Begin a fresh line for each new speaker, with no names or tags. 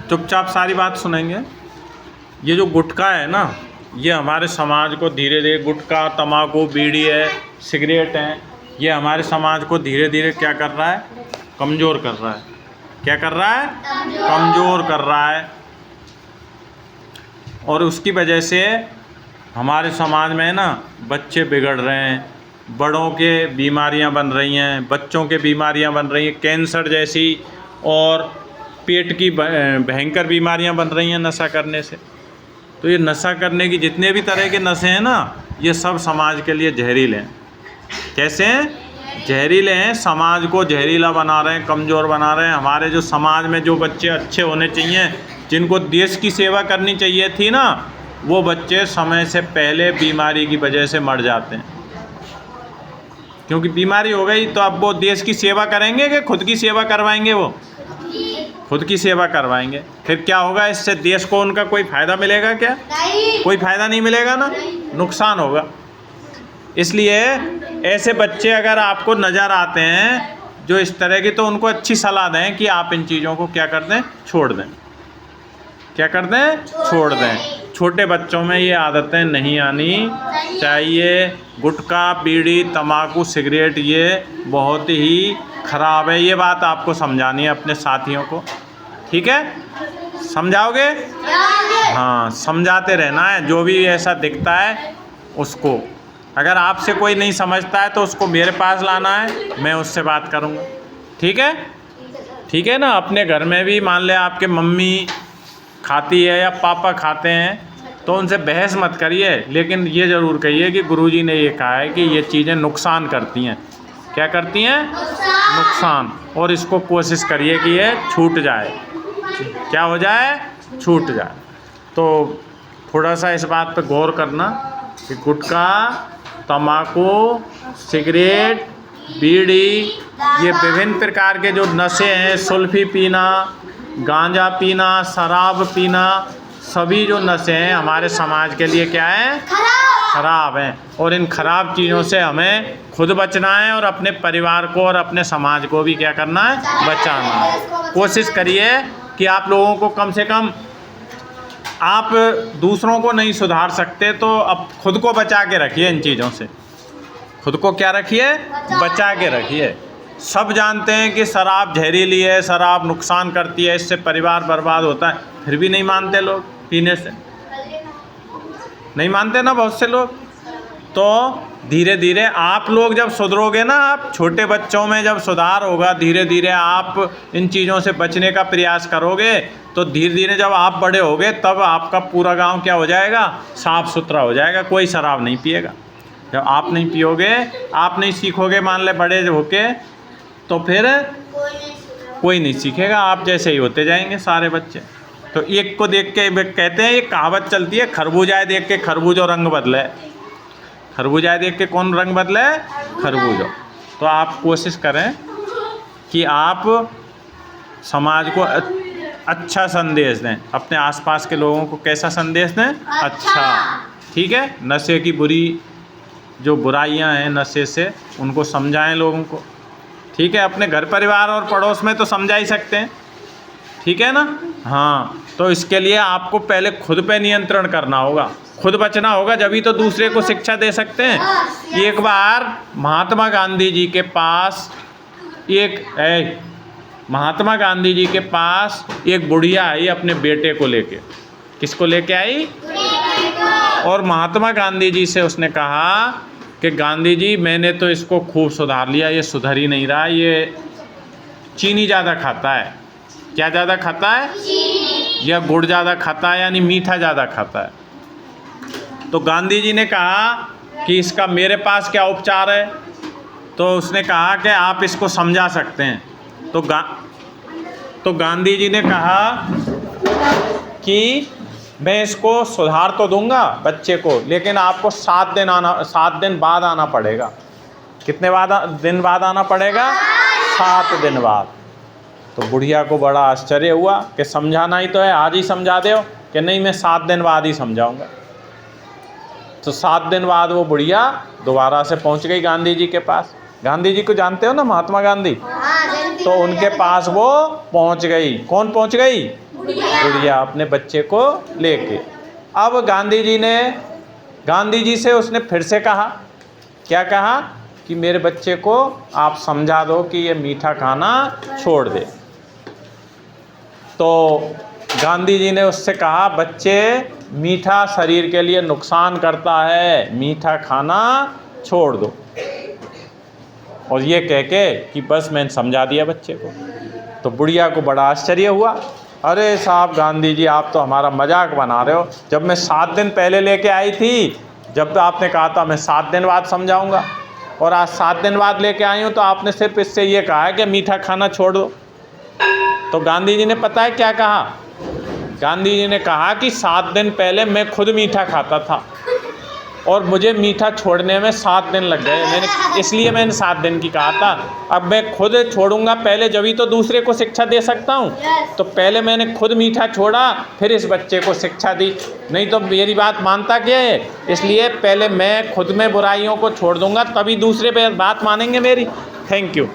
चुपचाप सारी बात सुनेंगे। ये जो गुटखा है ना, ये हमारे समाज को धीरे धीरे, गुटखा, तम्बाकू, बीड़ी है, सिगरेट है, ये हमारे समाज को धीरे धीरे क्या कर रहा है? कमज़ोर कर रहा है। क्या कर रहा है? कमज़ोर कर रहा है। और उसकी वजह से हमारे समाज में ना बच्चे बिगड़ रहे हैं, बड़ों के बीमारियां बन रही हैं, बच्चों के बीमारियां बन रही हैं, कैंसर जैसी और पेट की भयंकर बीमारियां बन रही हैं नशा करने से। तो ये नशा करने की जितने भी तरह के नशे हैं ना, ये सब समाज के लिए जहरीले हैं। कैसे हैं? जहरीले हैं, समाज को जहरीला बना रहे हैं, कमज़ोर बना रहे हैं। हमारे जो समाज में जो बच्चे अच्छे होने चाहिए, जिनको देश की सेवा करनी चाहिए थी ना, वो बच्चे समय से पहले बीमारी की वजह से मर जाते हैं। क्योंकि बीमारी हो गई तो अब वो देश की सेवा करेंगे कि खुद की सेवा करवाएंगे? वो खुद की सेवा करवाएंगे। फिर क्या होगा? इससे देश को उनका कोई फ़ायदा मिलेगा क्या? कोई फ़ायदा नहीं मिलेगा ना, नुकसान होगा। इसलिए ऐसे बच्चे अगर आपको नज़र आते हैं जो इस तरह की, तो उनको अच्छी सलाह दें कि आप इन चीज़ों को क्या कर दें? छोड़ दें। क्या कर दें? छोड़ दें। छोटे बच्चों में ये आदतें नहीं आनी चाहिए। गुटखा, बीड़ी, तम्बाकू, सिगरेट ये बहुत ही ख़राब है। ये बात आपको समझानी है अपने साथियों को, ठीक है? समझाओगे? हाँ, समझाते रहना है। जो भी ऐसा दिखता है उसको, अगर आपसे कोई नहीं समझता है तो उसको मेरे पास लाना है, मैं उससे बात करूँगा, ठीक है? ठीक है ना? अपने घर में भी मान ले आपके मम्मी खाती है या पापा खाते हैं तो उनसे बहस मत करिए, लेकिन ये ज़रूर कहिए कि गुरुजी ने ये कहा है कि ये चीज़ें नुकसान करती हैं। क्या करती हैं? नुकसान। और इसको कोशिश करिए कि ये छूट जाए। क्या हो जाए? छूट जाए। तो थोड़ा सा इस बात पे गौर करना कि गुटखा, तम्बाकू, सिगरेट, बीड़ी, ये विभिन्न प्रकार के जो नशे हैं, सुल्फी पीना, गांजा पीना, शराब पीना, सभी जो नशे हैं हमारे समाज के लिए क्या हैं? खराब हैं। और इन खराब चीज़ों से हमें खुद बचना है और अपने परिवार को और अपने समाज को भी क्या करना है? बचाना है। कोशिश करिए कि आप लोगों को कम से कम, आप दूसरों को नहीं सुधार सकते तो अब खुद को बचा के रखिए इन चीज़ों से। खुद को क्या रखिए? बचा के रखिए। सब जानते हैं कि शराब जहरीली है, शराब नुकसान करती है, इससे परिवार बर्बाद होता है, फिर भी नहीं मानते लोग। पीने से नहीं मानते ना बहुत से लोग। तो धीरे धीरे आप लोग जब सुधरोगे ना, आप छोटे बच्चों में जब सुधार होगा, धीरे धीरे आप इन चीज़ों से बचने का प्रयास करोगे, तो धीरे धीरे जब आप बड़े होगे तब आपका पूरा गांव क्या हो जाएगा? साफ़ सुथरा हो जाएगा। कोई शराब नहीं पिएगा। जब आप नहीं पियोगे, आप नहीं सीखोगे, मान ले बड़े होके, तो फिर कोई नहीं सीखेगा। आप जैसे ही होते जाएंगे सारे बच्चे। तो एक को देख के कहते हैं, ये कहावत चलती है, खरबूजा देख के खरबूजो रंग बदले। खरबूजा देख के कौन रंग बदले? खरबूजो। तो आप कोशिश करें कि आप समाज को अच्छा संदेश दें, अपने आसपास के लोगों को कैसा संदेश दें? अच्छा। ठीक है? नशे की बुरी जो बुराइयां हैं नशे से, उनको समझाएं लोगों को। ठीक है? अपने घर परिवार और पड़ोस में तो समझा ही सकते हैं, ठीक है ना? हाँ, तो इसके लिए आपको पहले खुद पे नियंत्रण करना होगा, खुद बचना होगा, जब ही तो दूसरे को शिक्षा दे सकते हैं। एक बार महात्मा गांधी जी के पास महात्मा गांधी जी के पास एक बुढ़िया आई अपने बेटे को लेके। किसको लेके आई? और महात्मा गांधी जी से उसने कहा कि गांधी जी, मैंने तो इसको खूब सुधार लिया, ये सुधर ही नहीं रहा, ये चीनी ज़्यादा खाता है। क्या ज़्यादा खाता है? चीनी। या गुड़ ज़्यादा खाता है, यानी मीठा ज़्यादा खाता है। तो गांधी जी ने कहा कि इसका मेरे पास क्या उपचार है? तो उसने कहा कि आप इसको समझा सकते हैं। तो गांधी जी ने कहा कि मैं इसको सुधार तो दूंगा बच्चे को, लेकिन आपको 7 दिन बाद आना पड़ेगा। कितने दिन बाद आना पड़ेगा? 7 दिन बाद। तो बुढ़िया को बड़ा आश्चर्य हुआ कि समझाना ही तो है, आज ही समझा दो। कि नहीं, मैं 7 दिन बाद ही समझाऊंगा। तो 7 दिन बाद वो बुढ़िया दोबारा से पहुंच गई गांधी जी के पास। गांधी जी को जानते हो ना, महात्मा गांधी? तो उनके पास वो पहुंच गई। कौन पहुंच गई? बुढ़िया अपने बच्चे को लेके। अब गांधी जी से उसने फिर से कहा, क्या कहा कि मेरे बच्चे को आप समझा दो कि ये मीठा खाना छोड़ दे। तो गांधी जी ने उससे कहा, बच्चे मीठा शरीर के लिए नुकसान करता है, मीठा खाना छोड़ दो। और ये कह के कि बस मैंने समझा दिया बच्चे को। तो बुढ़िया को बड़ा आश्चर्य हुआ, अरे साहब गांधी जी आप तो हमारा मजाक बना रहे हो। जब मैं 7 दिन पहले लेके आई थी, जब आपने कहा था मैं 7 दिन बाद समझाऊंगा, और आज 7 दिन बाद लेके आई हूँ तो आपने सिर्फ इससे ये कहा है कि मीठा खाना छोड़ दो। तो गांधी जी ने पता है क्या कहा? गांधी जी ने कहा कि 7 दिन पहले मैं खुद मीठा खाता था और मुझे मीठा छोड़ने में 7 दिन लग गए, इसलिए मैंने 7 दिन की कहा था। अब मैं खुद छोड़ूंगा पहले, जब ही तो दूसरे को शिक्षा दे सकता हूँ। तो पहले मैंने खुद मीठा छोड़ा, फिर इस बच्चे को शिक्षा दी, नहीं तो मेरी बात मानता क्या है। इसलिए पहले मैं खुद में बुराइयों को छोड़ दूंगा, तभी दूसरे पे बात मानेंगे मेरी। Thank you.